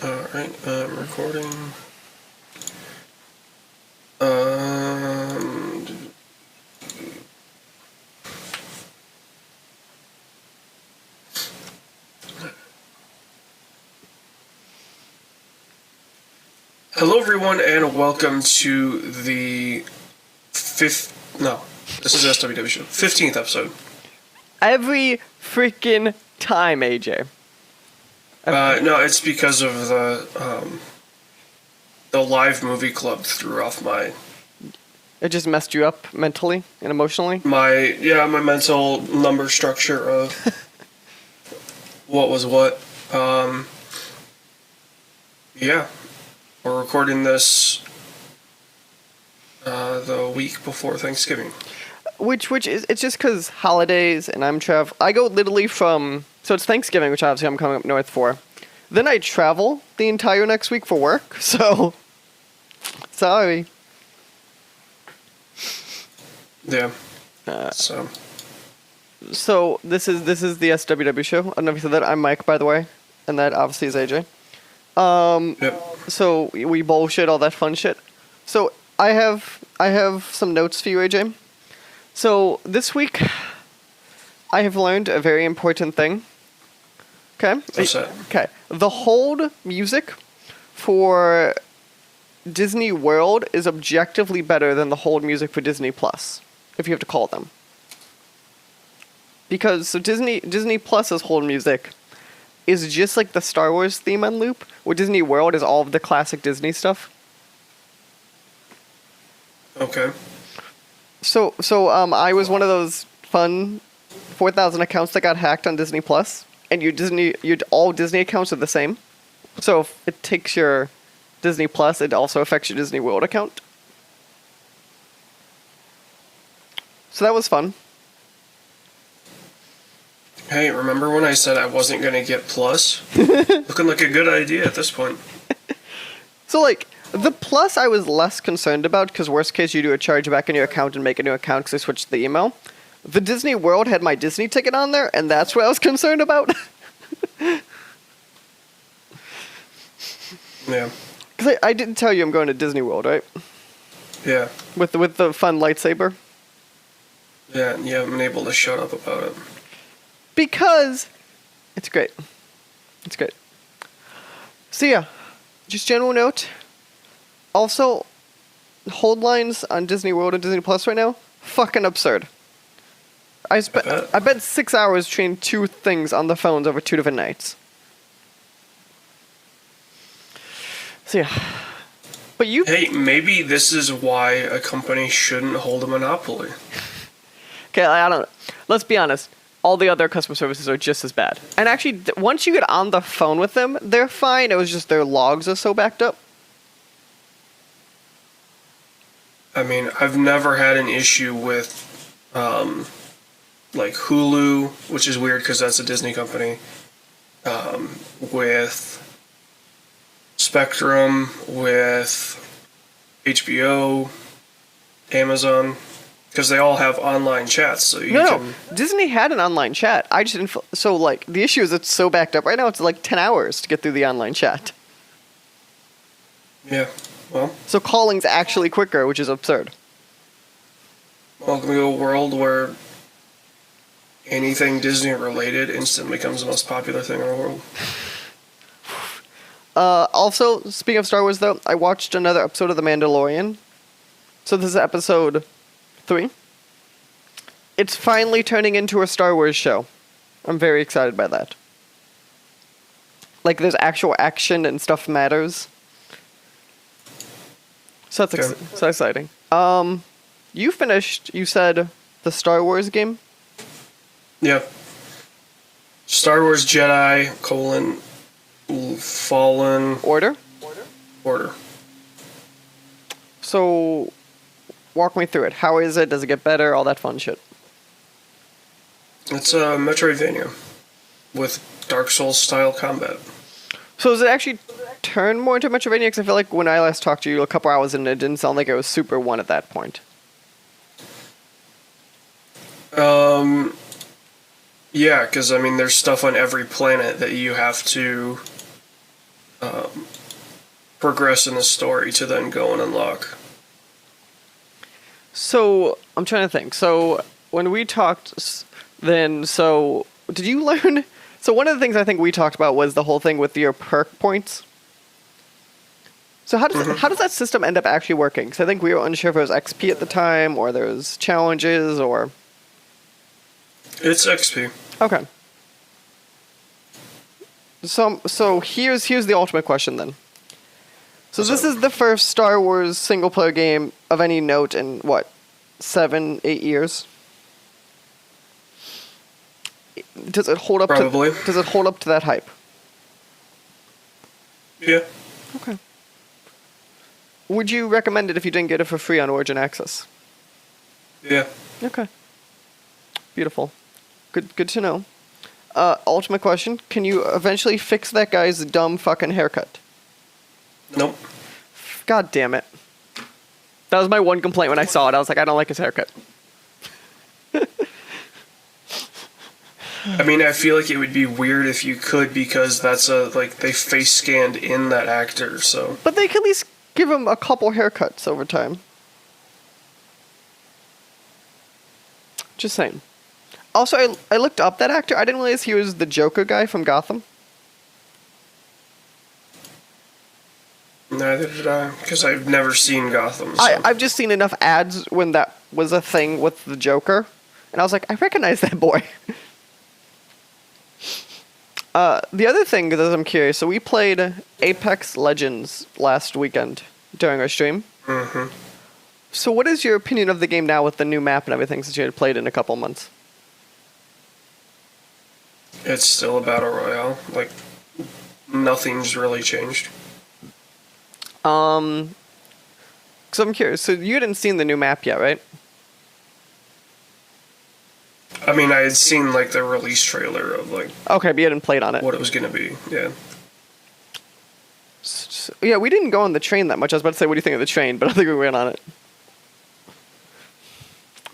Alright, recording. Um, Hello everyone and welcome to the this is SWW show, 15th episode. Every freaking time, AJ. No, it's because of the live movie club threw off my It just messed you up mentally and emotionally? my mental number structure of what was what. Yeah, we're recording this the week before Thanksgiving. Which is, it's just because holidays and I'm I go literally from, so it's Thanksgiving, which obviously I'm coming up north for. Then I travel the entire next week for work, so, sorry. Yeah. So this is the SWW show. I don't know if you said that. I'm Mike, by the way, and that obviously is AJ. Yep. So we bullshit all that fun shit. So I have some notes for you, AJ. So this week I have learned a very important thing. Okay? What's that? Okay. The hold music for Disney World is objectively better than the hold music for Disney Plus, if you have to call them. Because so Disney Plus's hold music is just like the Star Wars theme on loop, where Disney World is all of the classic Disney stuff. Okay. So I was one of those fun 4,000 accounts that got hacked on Disney Plus, and all Disney accounts are the same. So if it takes your Disney Plus, it also affects your Disney World account. So that was fun. Hey, remember when I said I wasn't going to get Plus? Looking like a good idea at this point. So, like, the Plus I was less concerned about, because worst case you do a chargeback in your account and make a new account because I switched the email. The Disney World had my Disney ticket on there, and that's what I was concerned about. Yeah. Because I didn't tell you I'm going to Disney World, right? Yeah. With the fun lightsaber. Yeah, and you haven't been able to shut up about it. Because it's great. It's great. So yeah, just general note. Also, hold lines on Disney World and Disney Plus right now, fucking absurd. I bet 6 hours between two things on the phones over 2 different nights. So yeah. But you... Hey, maybe this is why a company shouldn't hold a monopoly. Okay, I don't know. Let's be honest. All the other customer services are just as bad. And actually, once you get on the phone with them, they're fine. It was just their logs are so backed up. I mean, I've never had an issue with, like Hulu, which is weird because that's a Disney company, with Spectrum, with HBO, Amazon, because they all have online chats, so you can... No, Disney had an online chat. I just didn't... So, like, the issue is it's so backed up right now, it's like 10 hours to get through the online chat. Yeah, well... So calling's actually quicker, which is absurd. Welcome to a world where anything Disney-related instantly becomes the most popular thing in the world. Also, speaking of Star Wars, though, I watched another episode of The Mandalorian. So this is episode 3. It's finally turning into a Star Wars show. I'm very excited by that. Like, there's actual action and stuff matters. So that's so exciting. You finished, you said, the Star Wars game? Yeah. Star Wars Jedi, Fallen Order? Order. So, walk me through it. How is it? Does it get better? All that fun shit. It's a Metroidvania with Dark Souls style combat. So does it actually turn more into Metroidvania? Because I feel like when I last talked to you a couple hours in, it didn't sound like it was Super 1 at that point. Yeah, because, I mean, there's stuff on every planet that you have to progress in the story to then go and unlock. So I'm trying to think. So when we talked, so did you learn? So one of the things I think we talked about was the whole thing with your perk points. So how does that system end up actually working? Because I think we were unsure if it was XP at the time or there was challenges or. It's XP. Okay. So here's the ultimate question then. So this is the first Star Wars single player game of any note in what, 7, 8 years? Does it hold up? Probably. Does it hold up to that hype? Yeah. Okay. Would you recommend it if you didn't get it for free on Origin Access? Yeah. Okay. Beautiful. Good to know. Ultimate question: can you eventually fix that guy's dumb fucking haircut? Nope. God damn it. That was my one complaint when I saw it. I was like, I don't like his haircut. I mean, I feel like it would be weird if you could, because that's they face scanned in that actor, so. But they could at least give him a couple haircuts over time. Just saying. Also, I looked up that actor. I didn't realize he was the Joker guy from Gotham. Neither did I, because I've never seen Gotham. So. I've just seen enough ads when that was a thing with the Joker, and I was like, I recognize that boy. The other thing that I'm curious, so we played Apex Legends last weekend during our stream. Mm-hmm. So what is your opinion of the game now with the new map and everything since you had played in a couple months? It's still a battle royale. Like, nothing's really changed. So I'm curious. So you hadn't seen the new map yet, right? I mean, I had seen, the release trailer of, Okay, but you hadn't played on it. what it was going to be. Yeah. Yeah, we didn't go on the train that much. I was about to say, what do you think of the train? But I don't think we went on it.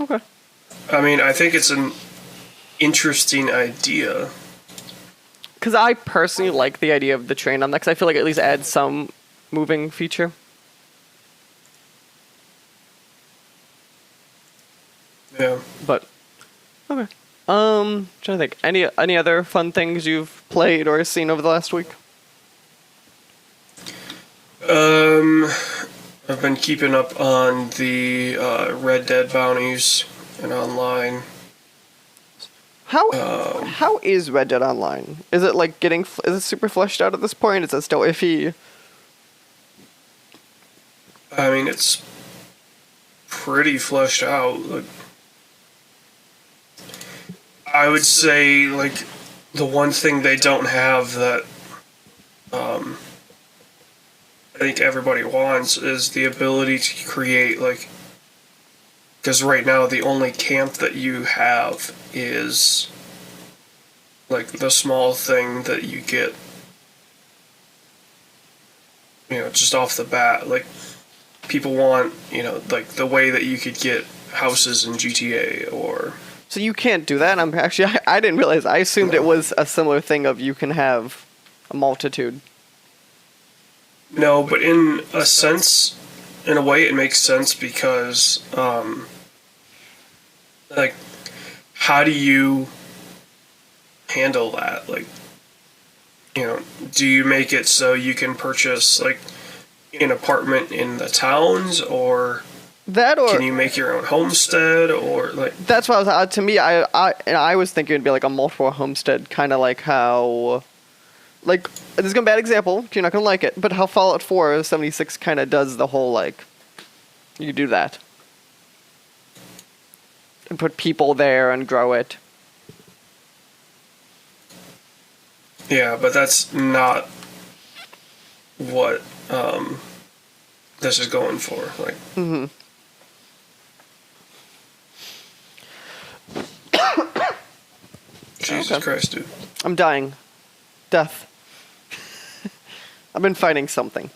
Okay. I mean, I think it's an interesting idea. Because I personally like the idea of the train on that, because I feel like it at least adds some moving feature. Yeah. But okay. Trying to think. Any other fun things you've played or seen over the last week? I've been keeping up on the Red Dead bounties and online. How is Red Dead Online? Is it is it super fleshed out at this point? Is it still iffy? I mean, it's pretty fleshed out. I would say, the one thing they don't have that I think everybody wants is the ability to create, because right now the only camp that you have is, the small thing that you get, just off the bat. People want, the way that you could get houses in GTA or... So you can't do that? I didn't realize. I assumed it was a similar thing of you can have a multitude. No, but in a way it makes sense because, how do you handle that? Do you make it so you can purchase, an apartment in the towns, or can you make your own homestead, or That's what I was. To me, I was thinking it'd be like a multiple homestead, kind of like how, this is a bad example. You're not gonna like it, but how Fallout 4 76 kind of does the whole you do that and put people there and grow it. Yeah, but that's not what this is going for. Mm-hmm. Jesus Christ, dude. I'm dying. Death. I've been fighting something.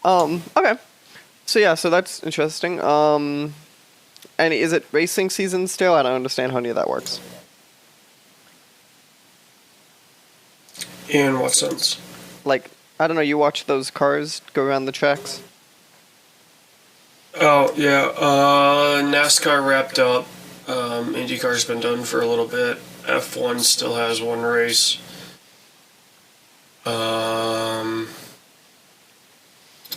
Okay. So that's interesting. And is it racing season still? I don't understand how any of that works. In what sense? I don't know, you watch those cars go around the tracks? Oh yeah, NASCAR wrapped up. IndyCar's been done for a little bit. F1 still has one race.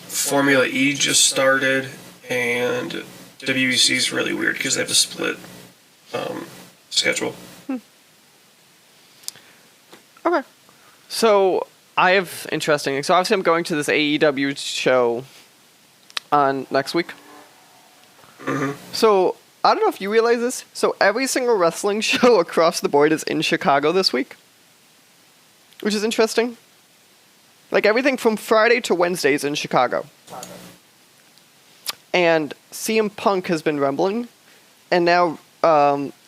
Formula E just started, and WEC is really weird because they have a split schedule. Okay. So, I have interesting. So, obviously, I'm going to this AEW show on next week. So, I don't know if you realize this. So, every single wrestling show across the board is in Chicago this week, which is interesting. Like, everything from Friday to Wednesday is in Chicago. And CM Punk has been rumbling, and now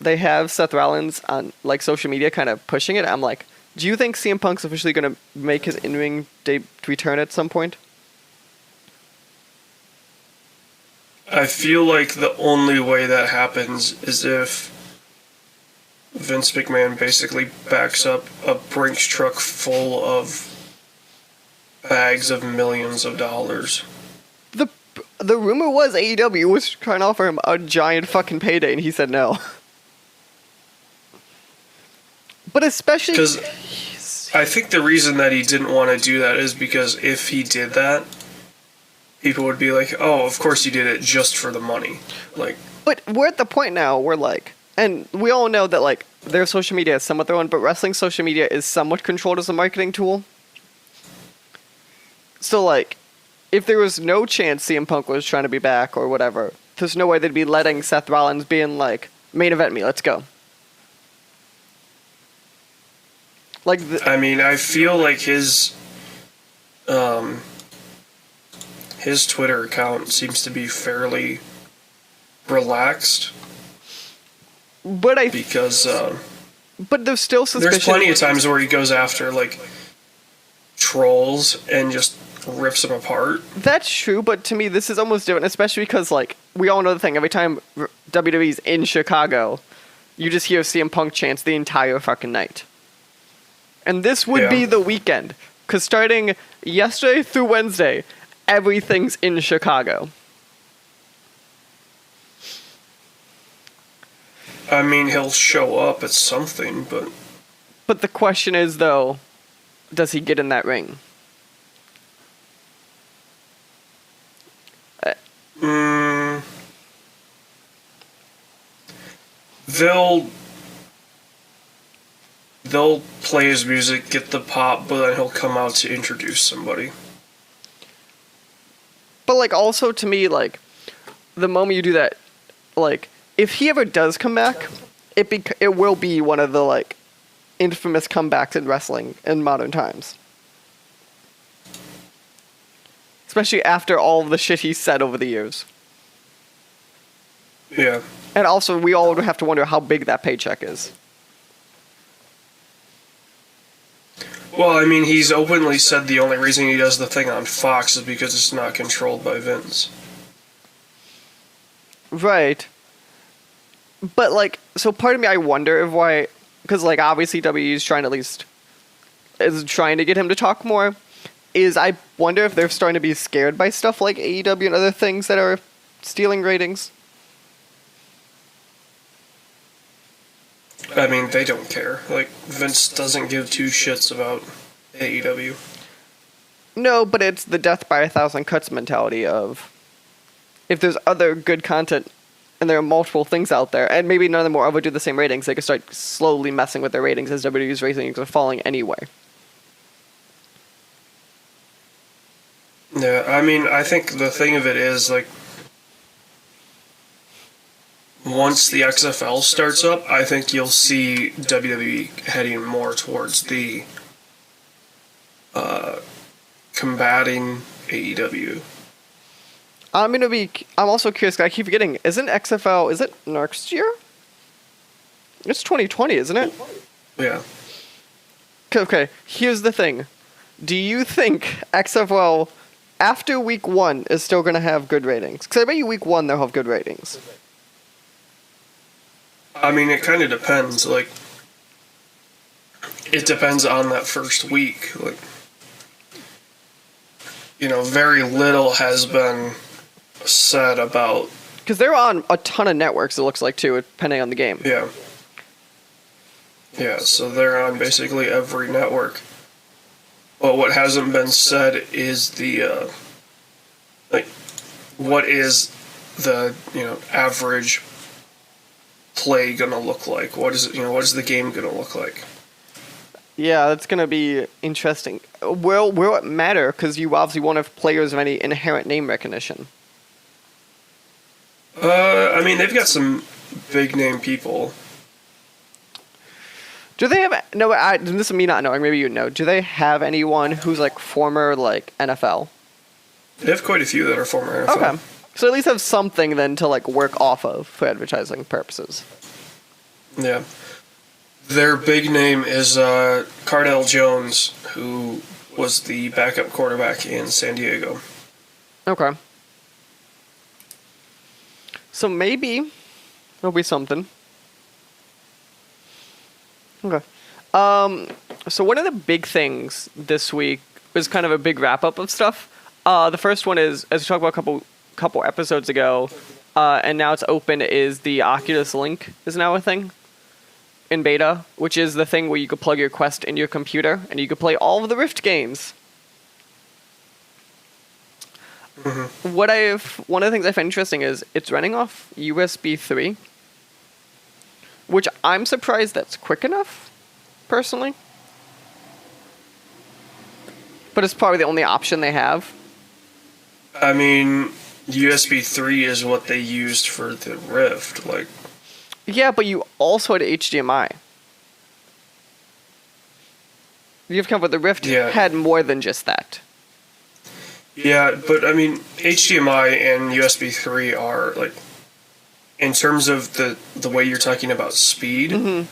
they have Seth Rollins on like social media kind of pushing it. I'm like, do you think CM Punk's officially going to make his in-ring return at some point? I feel like the only way that happens is if Vince McMahon basically backs up a Brinks truck full of bags of millions of dollars. The rumor was AEW was trying to offer him a giant fucking payday, and he said no. But especially because I think the reason that he didn't want to do that is because if he did that, people would be like, "Oh, of course you did it just for the money." Like, but we're at the point now where like, and we all know that like their social media is somewhat their own, but wrestling social media is somewhat controlled as a marketing tool. So like, if there was no chance CM Punk was trying to be back or whatever, there's no way they'd be letting Seth Rollins being like, main event me, let's go. Like, I mean, I feel like his Twitter account seems to be fairly relaxed. But because but there's still suspicion. There's plenty of times where he goes after like trolls and just rips them apart. That's true, but to me this is almost different, especially because like we all know the thing. Every time WWE's in Chicago, you just hear CM Punk chants the entire fucking night. And this would be the weekend, because starting yesterday through Wednesday, everything's in Chicago. I mean, he'll show up at something, but... But the question is, though, does he get in that ring? They'll play his music, get the pop, but then he'll come out to introduce somebody. But, like, also to me, like, the moment you do that, like, if he ever does come back, it will be one of the, like, infamous comebacks in wrestling in modern times. Especially after all the shit he's said over the years. Yeah. And also, we all would have to wonder how big that paycheck is. Well, I mean, he's openly said the only reason he does the thing on Fox is because it's not controlled by Vince. Right. But, like, so part of me, I wonder if why... Because, like, obviously WWE is trying to get him to talk more. I wonder if they're starting to be scared by stuff like AEW and other things that are stealing ratings. I mean, they don't care. Like, Vince doesn't give two shits about AEW. No, but it's the death by 1,000 cuts mentality of... If there's other good content and there are multiple things out there, and maybe none of them will ever do the same ratings, they could start slowly messing with their ratings as WWE's ratings are falling anyway. Yeah, I mean, I think the thing of it is, like, once the XFL starts up, I think you'll see WWE heading more towards the combating AEW. I'm also curious, I keep forgetting, isn't XFL, is it next year? It's 2020, isn't it? Yeah. Okay, here's the thing. Do you think XFL, after week 1, is still going to have good ratings? Because I bet you week 1 they'll have good ratings. I mean, it kind of depends. Like, it depends on that first week. Like, very little has been said about. Because they're on a ton of networks, it looks like, too, depending on the game. Yeah. Yeah, so they're on basically every network. But what hasn't been said is the, what is the, average play gonna look like? What is the game gonna look like? Yeah, that's going to be interesting. Will it matter? Because you obviously won't have players of any inherent name recognition. I mean, they've got some big name people. Do they have... No, this is me not knowing. Maybe you know. Do they have anyone who's, like, former, like, NFL? They have quite a few that are former NFL. Okay. So at least have something, then, to, like, work off of for advertising purposes. Yeah. Their big name is Cardell Jones, who was the backup quarterback in San Diego. Okay. So maybe there'll be something. Okay. So one of the big things this week was kind of a big wrap up of stuff. The first one is, as we talked about a couple episodes ago, and now it's open, is the Oculus Link is now a thing in beta, which is the thing where you could plug your Quest in your computer and you could play all of the Rift games. Mm-hmm. One of the things I find interesting is it's running off USB 3, which I'm surprised that's quick enough, personally. But it's probably the only option they have. I mean, USB 3 is what they used for the Rift, like. Yeah, but you also had HDMI. You've come with the Rift had more than just that. Yeah, but I mean, HDMI and USB 3 are, like, in terms of the way you're talking about speed, mm-hmm.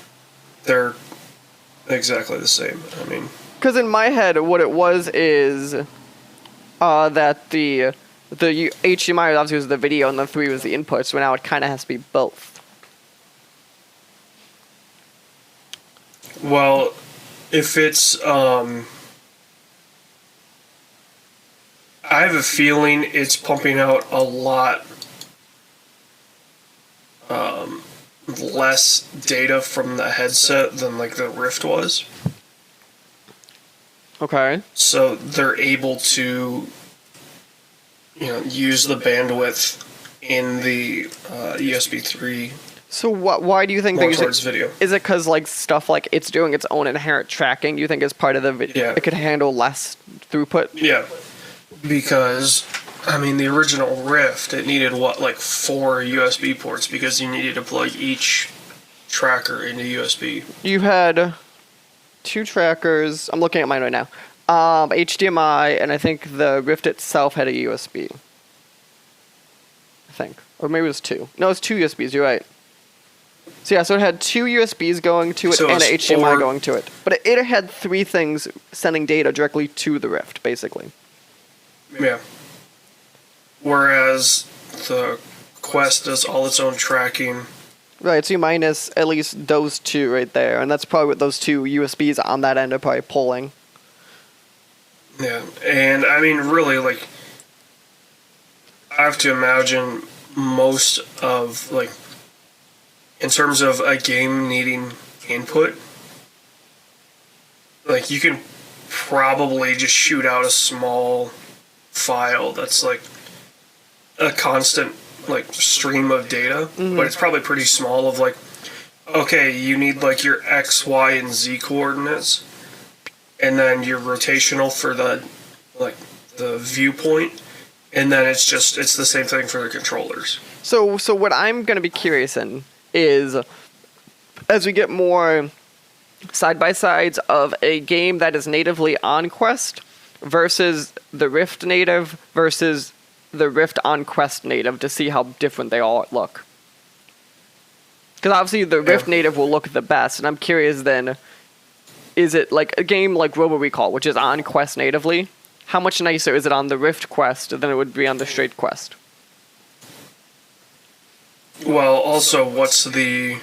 they're exactly the same. I mean, because in my head, what it was is that the HDMI obviously was the video and the 3 was the input, so now it kind of has to be both. Well, if it's, I have a feeling it's pumping out a lot less data from the headset than, like, the Rift was. Okay. So they're able to, use the bandwidth in the USB 3. So why do you think they're using video? Is it because, like, stuff like it's doing its own inherent tracking? You think as part of the video, it could handle less throughput? Yeah, because I mean the original Rift, it needed 4 USB ports because you needed to plug each tracker into USB. You had 2 trackers. I'm looking at mine right now. HDMI, and I think the Rift itself had a USB. I think, or maybe it was 2. No, it's 2 USBs. You're right. So yeah, so it had 2 USBs going to it and an HDMI going to it. But it had 3 things sending data directly to the Rift, basically. Yeah. Whereas the Quest does all its own tracking. Right, so you minus at least those 2 right there. And that's probably what those 2 USBs on that end are probably pulling. Yeah, and I mean, really, like, I have to imagine most of, like, in terms of a game needing input, like, you can probably just shoot out a small file that's, like, a constant, like, stream of data, mm-hmm. but it's probably pretty small of, like, okay, you need, like, your X, Y, and Z coordinates, and then your rotational for the, like, the viewpoint, and then it's the same thing for the controllers. So what I'm going to be curious in is, as we get more side-by-sides of a game that is natively on Quest versus the Rift native versus the Rift on Quest native, to see how different they all look. Because obviously the Rift native will look the best, and I'm curious then, is it like a game like Robo Recall, which is on Quest natively? How much nicer is it on the Rift Quest than it would be on the straight Quest? Well, also, what's the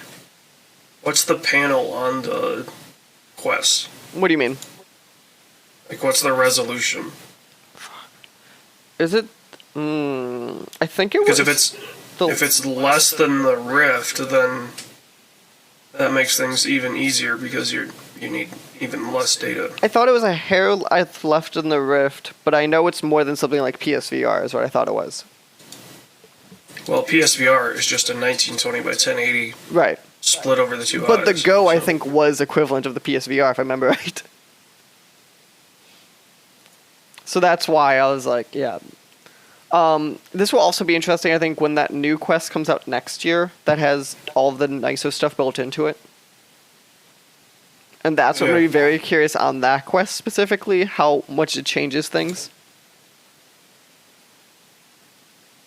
panel on the Quest? What do you mean? Like, what's the resolution? Is it? I think it was. Because if it's less than the Rift, then that makes things even easier because you need even less data. I thought it was a hair left in the Rift, but I know it's more than something like PSVR is what I thought it was. Well, PSVR is just a 1920 by 1080 Right. split over the two But eyes. the Go, I think, was equivalent of the PSVR, if I remember right. So that's why I was like, yeah. This will also be interesting, I think, when that new Quest comes out next year that has all of the nicer stuff built into it. And that's what I'm going to be very curious on that Quest specifically, how much it changes things.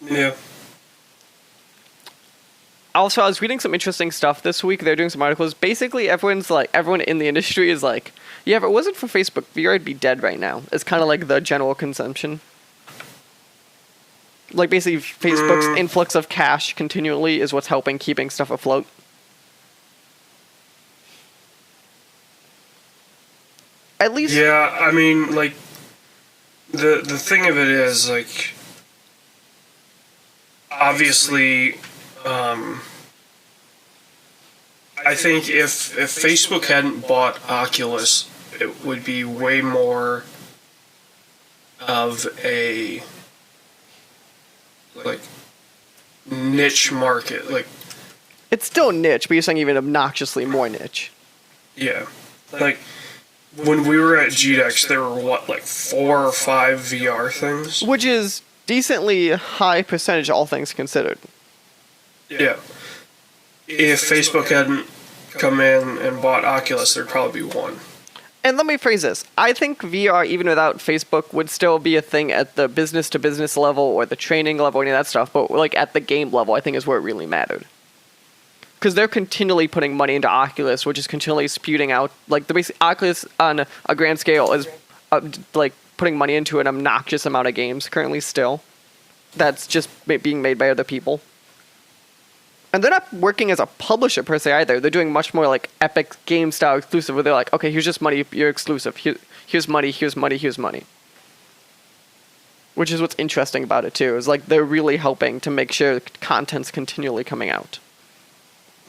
Yeah. Also, I was reading some interesting stuff this week. They're doing some articles. Basically, everyone in the industry is like, yeah, if it wasn't for Facebook, VR would be dead right now. It's kind of like the general consumption. Like, basically, Facebook's influx of cash continually is what's helping keeping stuff afloat. At least... Yeah, I mean, like, the thing of it is, like, obviously... I think if Facebook hadn't bought Oculus, it would be way more of a like niche market. Like, it's still niche, but you're saying even obnoxiously more niche. Yeah, like when we were at GDEX, there were like 4 or 5 VR things, which is decently high percentage, all things considered. Yeah. If Facebook hadn't come in and bought Oculus, there'd probably be 1. And let me phrase this. I think VR, even without Facebook, would still be a thing at the business-to-business level or the training level, any of that stuff. But like at the game level, I think is where it really mattered. Because they're continually putting money into Oculus, which is continually spewing out. Like the basic Oculus on a grand scale is like putting money into an obnoxious amount of games currently still. That's just being made by other people. And they're not working as a publisher per se either. They're doing much more like Epic game style exclusive, where they're like, okay, here's just money, you're exclusive. Here's money, here's money, here's money. Which is what's interesting about it too. Is like they're really helping to make sure content's continually coming out.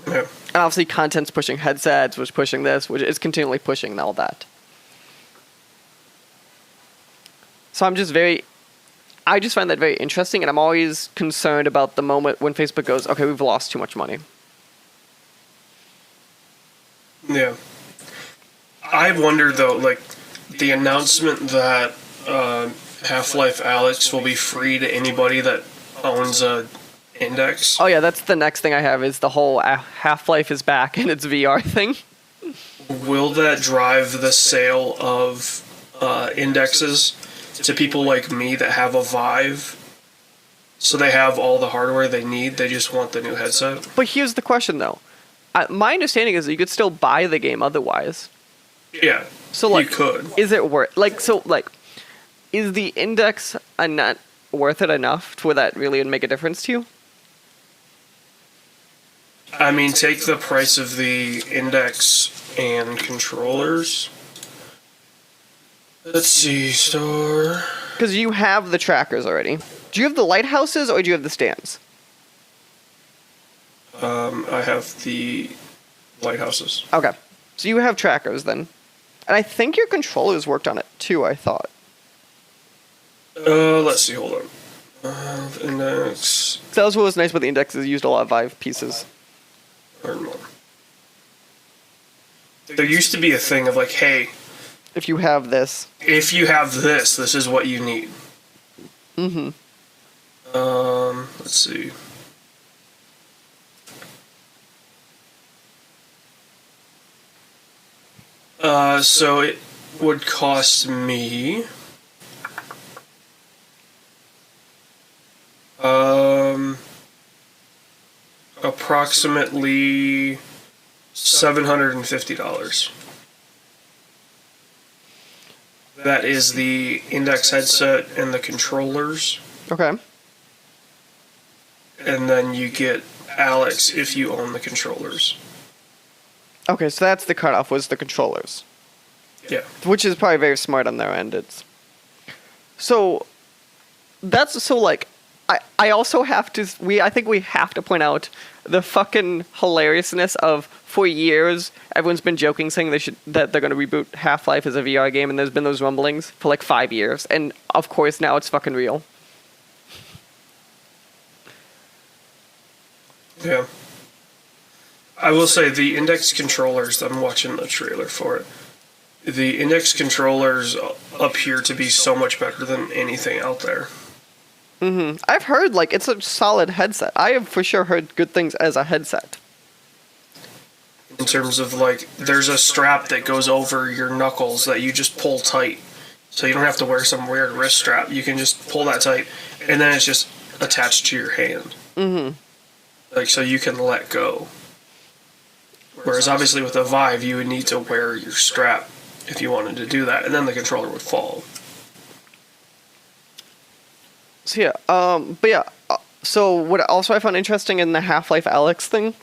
Yeah. And obviously, content's pushing headsets, which is pushing this, which is continually pushing all that. So I just find that very interesting, and I'm always concerned about the moment when Facebook goes, okay, we've lost too much money. Yeah. I wonder, though, like, the announcement that Half-Life Alyx will be free to anybody that owns a Index. Oh yeah, that's the next thing I have, is the whole Half-Life is back and it's VR thing. Will that drive the sale of indexes to people like me that have a Vive? So they have all the hardware they need, they just want the new headset? But here's the question, though. My understanding is that you could still buy the game otherwise. Yeah, so like, you could. Is it worth... is the Index not worth it enough for that really would make a difference to you? I mean, take the price of the Index and controllers. Let's see, store. Because you have the trackers already. Do you have the lighthouses or do you have the stands? I have the lighthouses. Okay. So you have trackers then. And I think your controllers worked on it too, I thought. Let's see, hold on. Index. That was what was nice about the Index, is used a lot of Vive pieces. Or more. There used to be a thing of like, hey, if you have this. If you have this, this is what you need. Mm-hmm. Let's see. So it would cost me approximately $750. That is the Index headset and the controllers. Okay. And then you get Alyx if you own the controllers. Okay, so that's the cutoff, was the controllers. Yeah. Which is probably very smart on their end. So, that's so like I also have to I think we have to point out the fucking hilariousness of, for years everyone's been joking saying that they're going to reboot Half-Life as a VR game, and there's been those rumblings for like 5 years, and of course now it's fucking real. Yeah. I will say the Index controllers, I'm watching the trailer for it. The Index controllers appear to be so much better than anything out there. I've heard like it's a solid headset. I have for sure heard good things as a headset. In terms of like, there's a strap that goes over your knuckles that you just pull tight. So you don't have to wear some weird wrist strap. You can just pull that tight, and then it's just attached to your hand. Like, so you can let go. Whereas obviously with a Vive, you would need to wear your strap if you wanted to do that, and then the controller would fall. So yeah, but yeah, so what also I found interesting in the Half-Life Alyx thing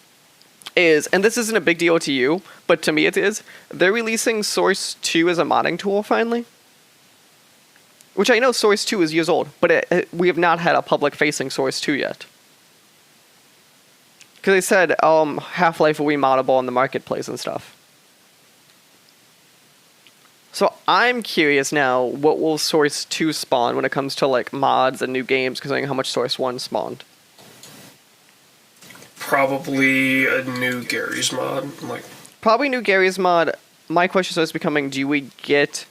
is, and this isn't a big deal to you, but to me it is, they're releasing Source 2 as a modding tool finally. Which I know Source 2 is years old, but we have not had a public-facing Source 2 yet. Because they said Half-Life will be moddable in the marketplace and stuff. So I'm curious now, what will Source 2 spawn when it comes to like mods and new games, considering how much Source 1 spawned? Probably a new Gary's mod. Probably new Gary's mod. My question is becoming, do we get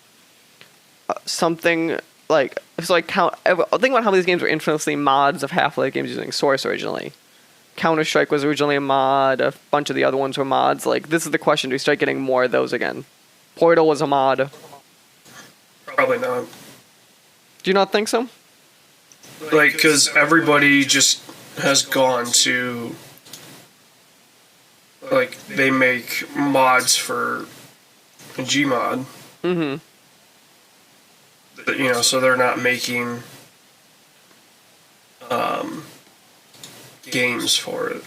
something like... So like think about how these games were infamously mods of Half-Life games using Source originally. Counter-Strike was originally a mod, a bunch of the other ones were mods. Like, this is the question, do we start getting more of those again? Portal was a mod. Probably not. Do you not think so? Like, because everybody just has gone to... Like, they make mods for Gmod. So they're not making games for it.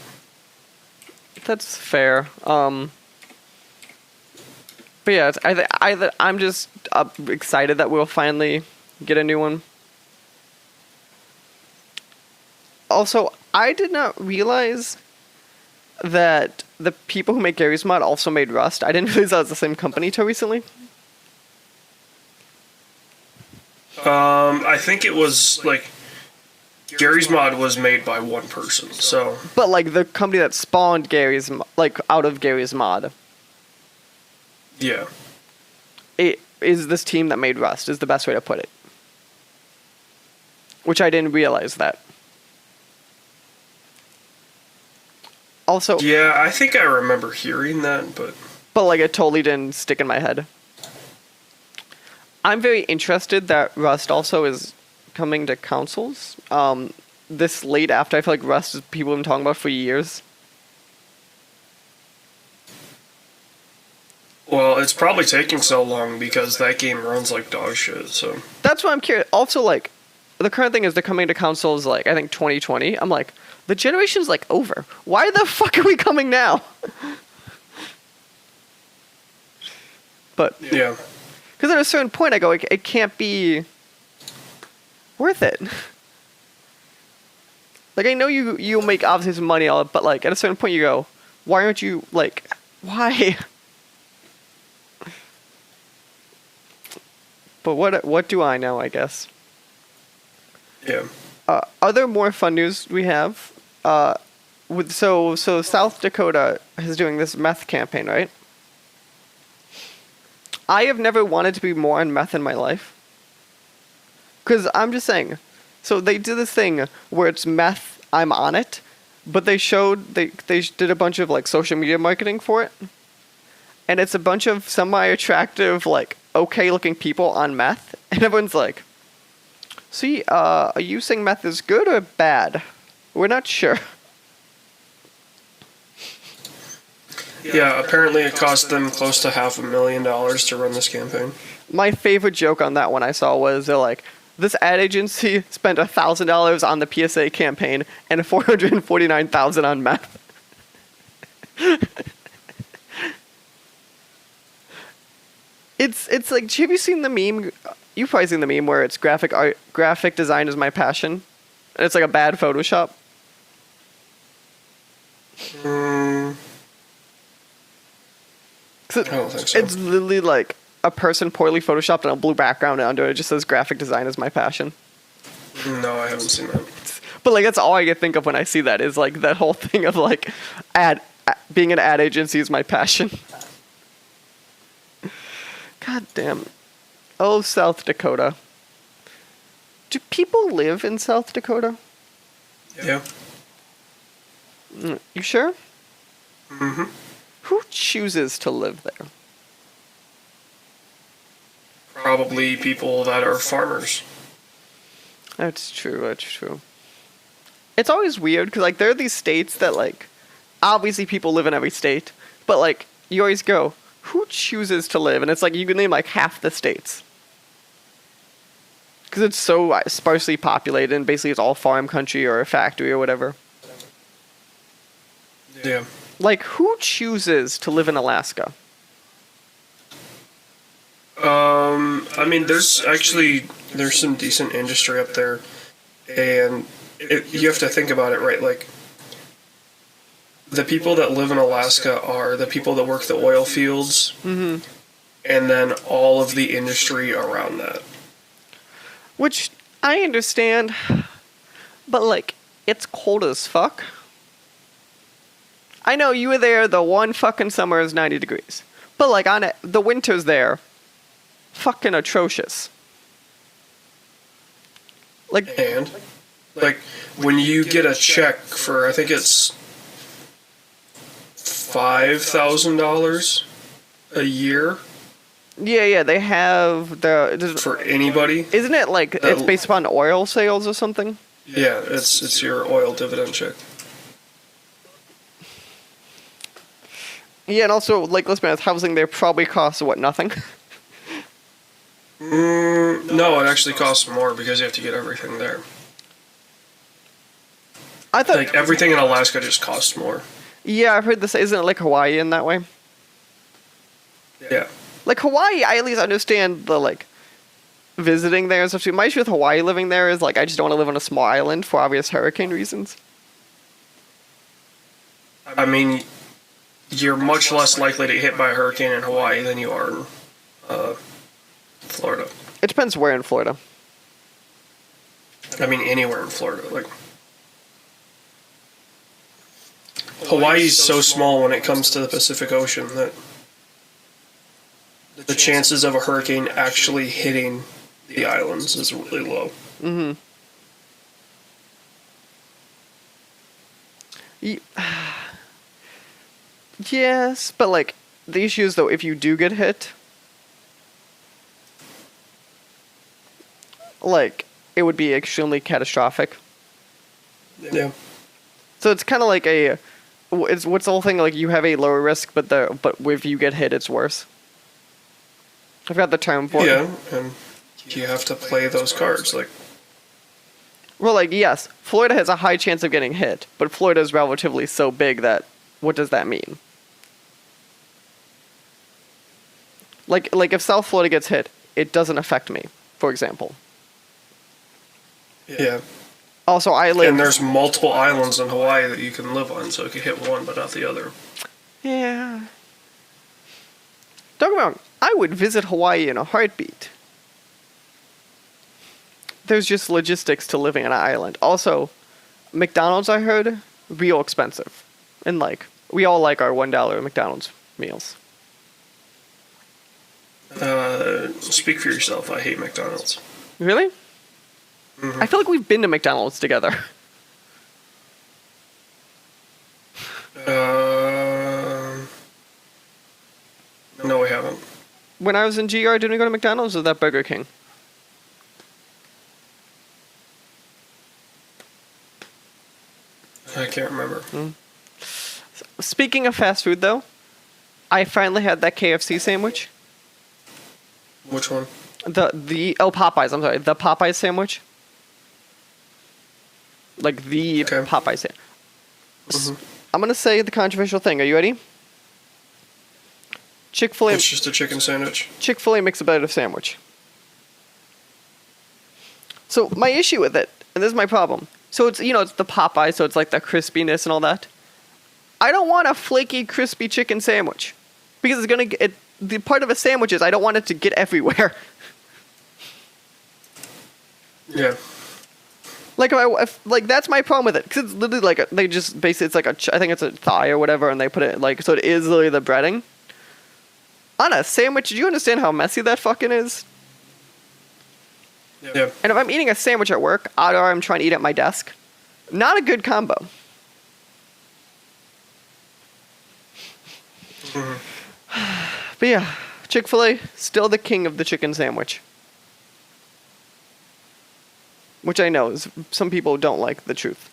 That's fair. But yeah, I'm just excited that we'll finally get a new one. Also, I did not realize that the people who make Gary's Mod also made Rust. I didn't realize that was the same company till recently. I think it was like Gary's Mod was made by one person, so. But like the company that spawned Gary's, like out of Gary's Mod. Yeah. It is this team that made Rust, is the best way to put it. Which I didn't realize that. Also... Yeah, I think I remember hearing that, but... But like it totally didn't stick in my head. I'm very interested that Rust also is coming to consoles. This late after, I feel like Rust is people have been talking about for years. Well, it's probably taking so long because that game runs like dog shit, so... That's why I'm curious. Also, like, the current thing is they're coming to consoles, like, I think 2020. I'm like, the generation's, like, over. Why the fuck are we coming now? But... Yeah. Because at a certain point I go, it can't be worth it. Like, I know you'll make obviously some money, but, like, at a certain point you go, why aren't you, like, why? But what do I know, I guess? Yeah. Other more fun news we have, so South Dakota is doing this meth campaign, right? I have never wanted to be more on meth in my life. Because I'm just saying, so they did this thing where it's meth, I'm on it, but they did a bunch of like social media marketing for it. And it's a bunch of semi-attractive, like, okay-looking people on meth. And everyone's like, see, are you saying meth is good or bad? We're not sure. Yeah, apparently it cost them close to $500,000 to run this campaign. My favorite joke on that one I saw was they're like, this ad agency spent $1,000 on the PSA campaign and $449,000 on meth. It's like, have you seen the meme You've probably seen the meme where it's graphic design is my passion, and it's like a bad Photoshop. I don't think so. It's literally like a person poorly photoshopped on a blue background, and under it just says graphic design is my passion. No, I haven't seen that. But like that's all I can think of when I see that is like that whole thing of like being an ad agency is my passion. God damn. Oh, South Dakota. Do people live in South Dakota? Yeah. You sure? Mm-hmm. Who chooses to live there? Probably people that are farmers. That's true, that's true. It's always weird, because, like, there are these states that, like, obviously people live in every state, but, like, you always go, who chooses to live? And it's like, you can name, like, half the states. Because it's so sparsely populated, and basically it's all farm country or a factory or whatever. Yeah. Like, who chooses to live in Alaska? I mean, there's some decent industry up there, and you have to think about it, right? Like, the people that live in Alaska are the people that work the oil fields, and then all of the industry around that. Which, I understand, but, like, it's cold as fuck. I know you were there, the one fucking summer is 90 degrees. But, like, the winters there, fucking atrocious. Like, And, like, when you get a check for, I think it's $5,000 a year yeah, they have for anybody. Isn't it like it's based upon oil sales or something? Yeah, it's your oil dividend check. Yeah, and also, like, let's be honest, housing there probably costs, what, nothing? No, it actually costs more because you have to get everything there. I thought... Like, everything in Alaska just costs more. Yeah, I've heard this. Isn't it like Hawaii in that way? Yeah. Like, Hawaii, I at least understand the, like, visiting there and stuff too. My issue with Hawaii living there is, like, I just don't want to live on a small island for obvious hurricane reasons. I mean, you're much less likely to get hit by a hurricane in Hawaii than you are in Florida. It depends where in Florida. I mean, anywhere in Florida. Like, Hawaii's so small when it comes to the Pacific Ocean that the chances of a hurricane actually hitting the islands is really low. Yes, but, like, the issue is, though, if you do get hit, like, it would be extremely catastrophic. Yeah. So it's kind of like what's the whole thing, like, you have a lower risk, but if you get hit, it's worse. I've got the term for it. Yeah, and you have to play those cards. Like, Well, like, yes, Florida has a high chance of getting hit, but Florida is relatively so big that, what does that mean? Like if South Florida gets hit, it doesn't affect me, for example. yeah. Also, I live... And there's multiple islands in Hawaii that you can live on, so it could hit one but not the other. Yeah. Don't get me wrong, I would visit Hawaii in a heartbeat. There's just logistics to living on an island. Also, McDonald's, I heard, real expensive. And, like, we all like our $1 McDonald's meals. Speak for yourself. I hate McDonald's. Really? Mm-hmm. I feel like we've been to McDonald's together. No, we haven't. When I was in GR, didn't we go to McDonald's or that Burger King? I can't remember. Speaking of fast food, though, I finally had that KFC sandwich. Which one? Popeyes, I'm sorry, the Popeyes sandwich. Like the Okay. Popeyes sandwich. I'm gonna say the controversial thing. Are you ready? Chick-fil-A. It's just a chicken sandwich. Chick-fil-A makes a better sandwich. So my issue with it, and this is my problem. So it's it's the Popeye, so it's like the crispiness and all that. I don't want a flaky, crispy chicken sandwich because it's gonna get the part of a sandwich is I don't want it to get everywhere. Yeah. Like if that's my problem with it because it's literally like they just basically it's like I think it's a thigh or whatever, and they put it like so it is literally the breading on a sandwich. Do you understand how messy that fucking is? Yeah. And if I'm eating a sandwich at work, or I'm trying to eat at my desk, not a good combo. But yeah, Chick-fil-A still the king of the chicken sandwich. Which I know is some people don't like the truth.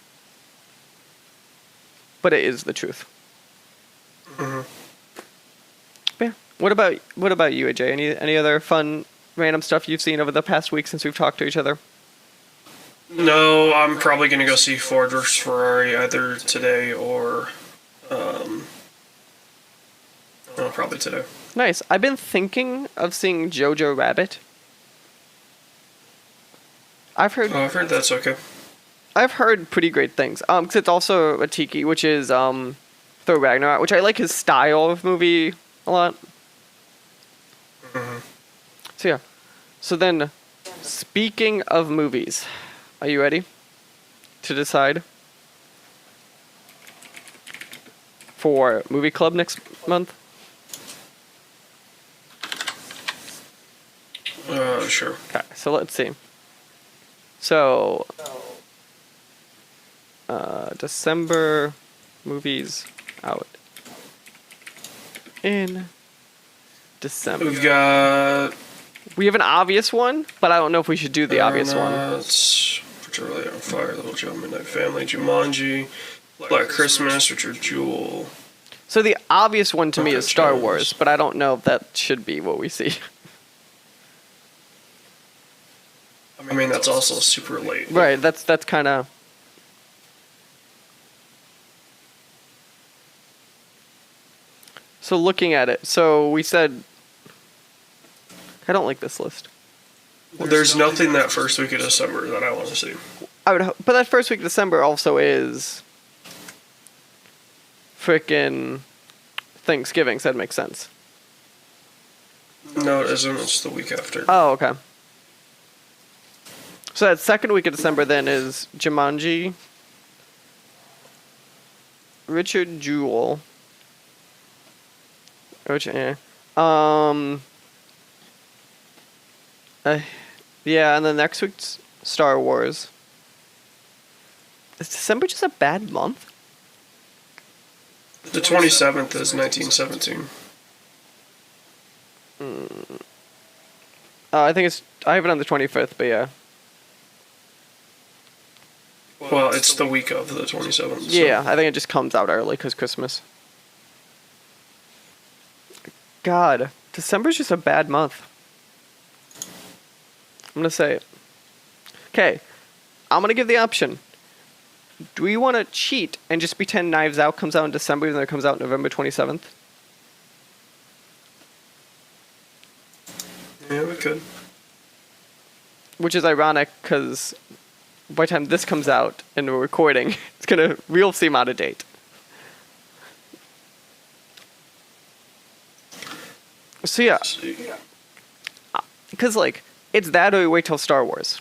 But it is the truth. Mm-hmm. Yeah. What about you, AJ? Any other fun random stuff you've seen over the past week since we've talked to each other? No, I'm probably gonna go see Ford vs Ferrari either today or probably today. Nice. I've been thinking of seeing Jojo Rabbit. I've heard that's okay. I've heard pretty great things. Because it's also a Tiki, which is Thor Ragnarok, which I like his style of movie a lot. Mm-hmm. So yeah. So then, speaking of movies, are you ready to decide for movie club next month? Sure. Okay, so let's see. So, December movies out in December. We have an obvious one, but I don't know if we should do the obvious one. It's Really on Fire, Little Joe, Midnight Family, Jumanji, Black Christmas, Richard Jewell. So the obvious one to me is Star Jones. Wars, but I don't know if that should be what we see. I mean, that's also super late. Right, that's kind of... So looking at it, so we said... I don't like this list. Well, there's nothing that first week of December that I want to see. But that first week of December also is... frickin' Thanksgiving, so that makes sense. No, it isn't. It's the week after. Oh, okay. So that second week of December then is Jumanji, Richard Jewell, which, yeah, and then next week's Star Wars. Is December just a bad month? The 27th is 1917. I think I have it on the 25th, but yeah. Well, it's the week of the 27th. So. Yeah, I think it just comes out early because Christmas. God, December's just a bad month. I'm going to say it. Okay, I'm going to give the option. Do we want to cheat and just pretend Knives Out comes out in December and then it comes out November 27th? Yeah, we could. Which is ironic because by the time this comes out and we're recording, it's going to real seem out of date. So yeah, because like, it's that or we wait till Star Wars.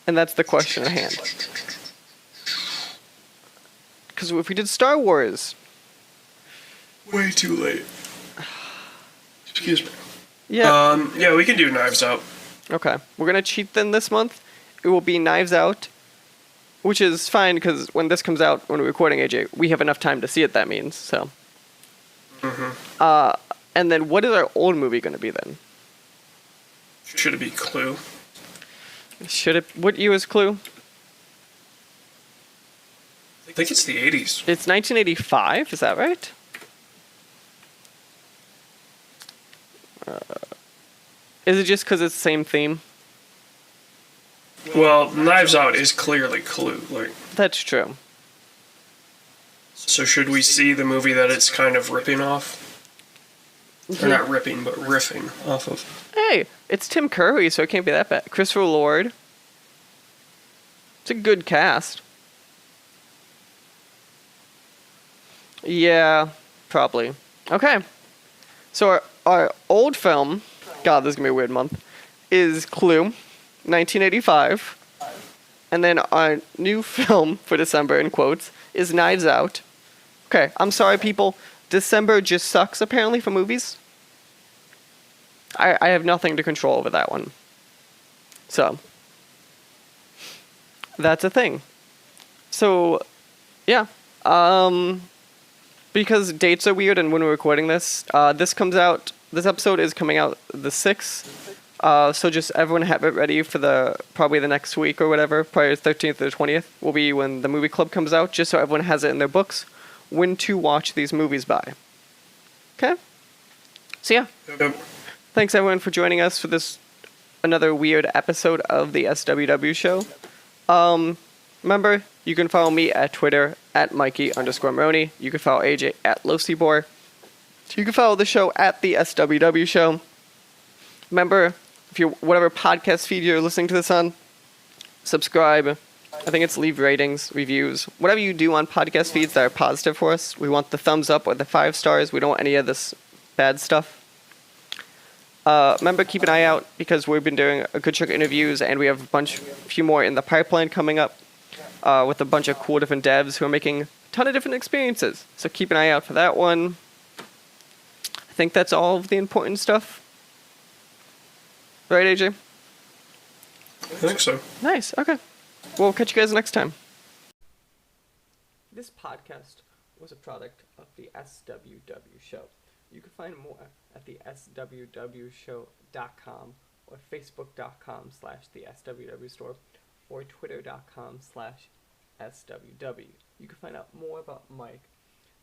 And that's the question at hand. Because if we did Star Wars... Way too late. Excuse me. Yeah. Yeah, we can do Knives Out. Okay. We're going to cheat then this month. It will be Knives Out, which is fine because when this comes out, when we're recording, AJ, we have enough time to see it, that means, so. Mm-hmm. And then what is our old movie going to be then? Should it be Clue? What year is Clue? I think it's the 80s. It's 1985, is that right? Is it just because it's the same theme? Well, Knives Out is clearly Clue. Like, That's true. so should we see the movie that it's kind of ripping off? They're not ripping, but riffing off of. Hey, it's Tim Curry, so it can't be that bad. Christopher Lord. It's a good cast. Yeah, probably. Okay. So our old film, God, this is going to be a weird month, is Clue, 1985. And then our new film for December, in quotes, is Knives Out. Okay, I'm sorry, people. December just sucks, apparently, for movies. I have nothing to control over that one. So, that's a thing. So, yeah. Because dates are weird and when we're recording this, this episode is coming out the 6th. So just everyone have it ready for probably the next week or whatever, probably the 13th or the 20th will be when the movie club comes out, just so everyone has it in their books when to watch these movies by. Okay? So yeah. Yep. Thanks everyone for joining us for this another weird episode of the SWW show. Remember, you can follow me at Twitter at Mikey_Maroney. You can follow AJ at Losibor. You can follow the show at the SWW show. Remember, if you're whatever podcast feed you're listening to this on, subscribe. I think it's leave ratings, reviews, whatever you do on podcast feeds that are positive for us. We want the thumbs up or the 5 stars. We don't want any of this bad stuff. Remember, keep an eye out because we've been doing a good chunk of interviews and we have a few more in the pipeline coming up with a bunch of cool different devs who are making a ton of different experiences. So keep an eye out for that one. I think that's all of the important stuff. Right, AJ? I think so. Nice. Okay. We'll catch you guys next time. This podcast was a product of the SWW show. You can find more at the swwshow.com or facebook.com/the SWW store or twitter.com/SWW. You can find out more about Mike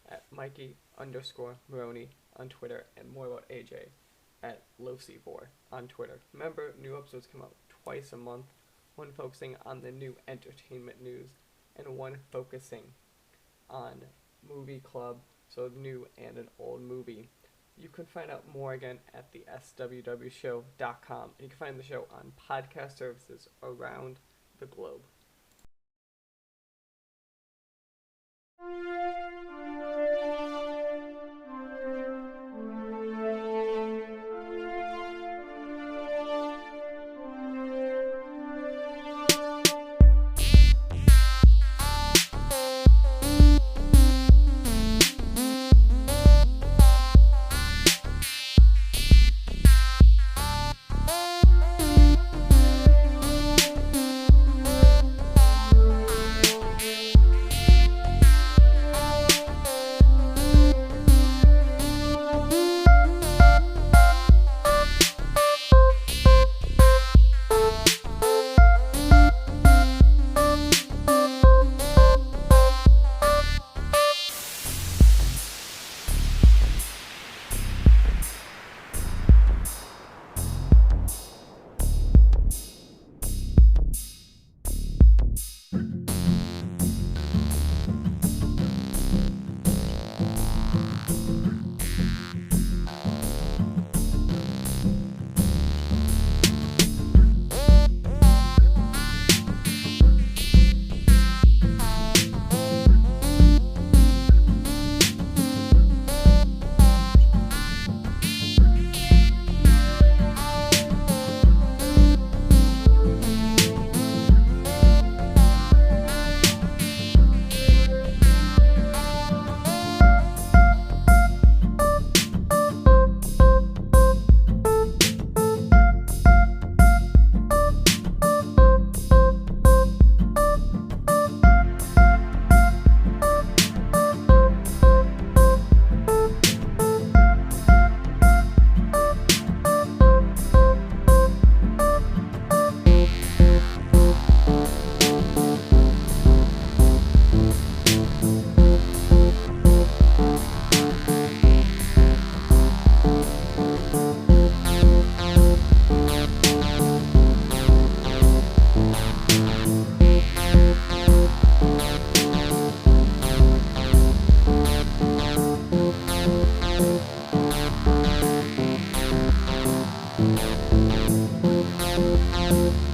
at Mikey_Maroney on Twitter and more about AJ at Losibor on Twitter. Remember, new episodes come out twice a month, one focusing on the new entertainment news and one focusing on movie club, so a new and an old movie. You can find out more again at the swwshow.com, and you can find the show on podcast services around the globe. bye.